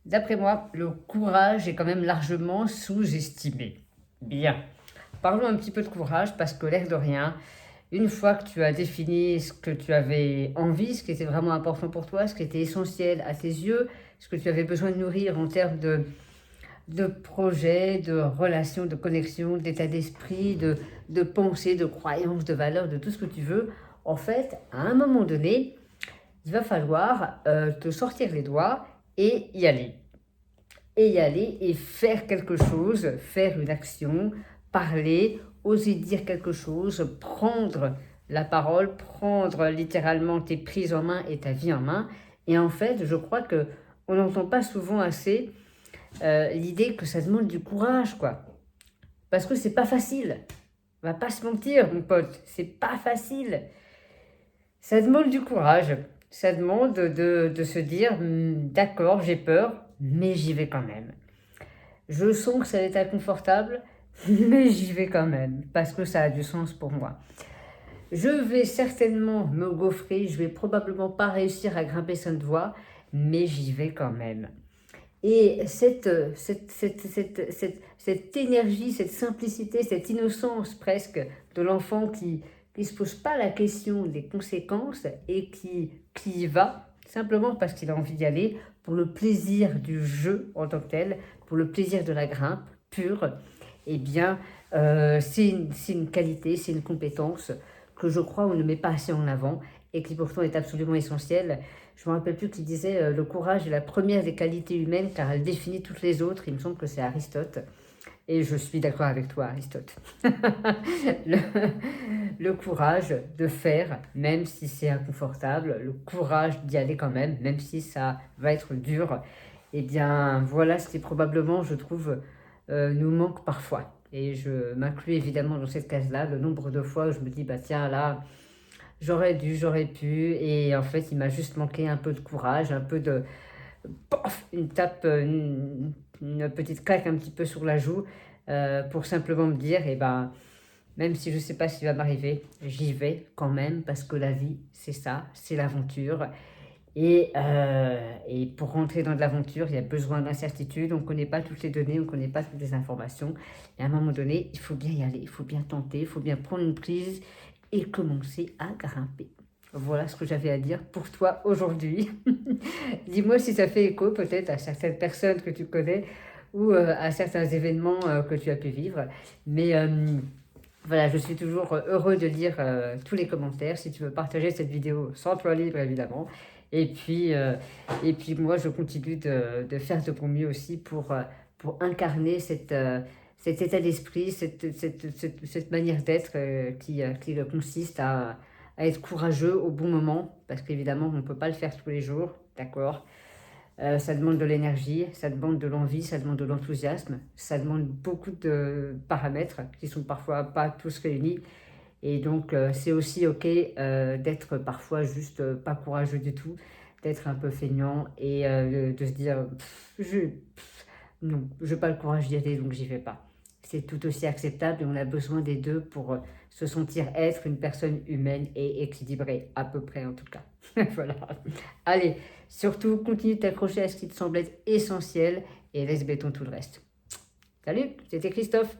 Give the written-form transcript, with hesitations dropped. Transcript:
D'après moi, le courage est quand même largement sous-estimé. Bien, parlons un petit peu de courage parce que l'air de rien, une fois que tu as défini ce que tu avais envie, ce qui était vraiment important pour toi, ce qui était essentiel à tes yeux, ce que tu avais besoin de nourrir en termes de projets, de relations, de connexions, d'état d'esprit, de pensée, de croyances, de valeurs, de tout ce que tu veux, en fait, à un moment donné, il va falloir te sortir les doigts et y aller. Et y aller et faire quelque chose, faire une action, parler, oser dire quelque chose, prendre la parole, prendre littéralement tes prises en main et ta vie en main. Et en fait, je crois que on n'entend pas souvent assez l'idée que ça demande du courage, quoi. Parce que c'est pas facile. On va pas se mentir, mon pote, c'est pas facile. Ça demande du courage. Ça demande de se dire, d'accord, j'ai peur, mais j'y vais quand même. Je sens que ça va être inconfortable, mais j'y vais quand même, parce que ça a du sens pour moi. Je vais certainement me gaufrer, je vais probablement pas réussir à grimper cette voie, mais j'y vais quand même. Et cette énergie, cette simplicité, cette innocence presque de l'enfant qui ne se pose pas la question des conséquences et qui y va, simplement parce qu'il a envie d'y aller, pour le plaisir du jeu en tant que tel, pour le plaisir de la grimpe pure, eh bien, c'est une qualité, c'est une compétence que je crois on ne met pas assez en avant et qui pourtant est absolument essentielle. Je ne me rappelle plus qui disait le courage est la première des qualités humaines car elle définit toutes les autres. Il me semble que c'est Aristote. Et je suis d'accord avec toi, Aristote. le, le courage de faire, même si c'est inconfortable, le courage d'y aller quand même, même si ça va être dur, eh bien voilà ce qui probablement, je trouve, nous manque parfois. Et je m'inclus évidemment dans cette case-là, le nombre de fois où je me dis, bah tiens, là, j'aurais dû, j'aurais pu, et en fait, il m'a juste manqué un peu de courage, un peu de, pof, une tape, une petite claque un petit peu sur la joue, pour simplement me dire, eh ben, même si je ne sais pas ce qui va m'arriver, j'y vais quand même, parce que la vie, c'est ça, c'est l'aventure. Et pour rentrer dans de l'aventure, il y a besoin d'incertitude, on ne connaît pas toutes les données, on ne connaît pas toutes les informations. Et à un moment donné, il faut bien y aller, il faut bien tenter, il faut bien prendre une prise et commencer à grimper. Voilà ce que j'avais à dire pour toi aujourd'hui. Dis-moi si ça fait écho peut-être à certaines personnes que tu connais ou à certains événements que tu as pu vivre. Mais voilà, je suis toujours heureux de lire tous les commentaires. Si tu veux partager cette vidéo sans toi libre, évidemment. Et puis moi, je continue de faire de mon mieux aussi pour incarner cet état d'esprit, cette manière d'être qui consiste à être courageux au bon moment. Parce qu'évidemment, on ne peut pas le faire tous les jours, d'accord. Ça demande de l'énergie, ça demande de l'envie, ça demande de l'enthousiasme, ça demande beaucoup de paramètres qui sont parfois pas tous réunis. Et donc, c'est aussi OK d'être parfois juste pas courageux du tout, d'être un peu feignant et de se dire non, je n'ai pas le courage d'y aller, donc j'y vais pas. C'est tout aussi acceptable et on a besoin des deux pour se sentir être une personne humaine et équilibrée, à peu près en tout cas. Voilà. Allez, surtout, continue de t'accrocher à ce qui te semble être essentiel et laisse béton tout le reste. Salut, c'était Christophe.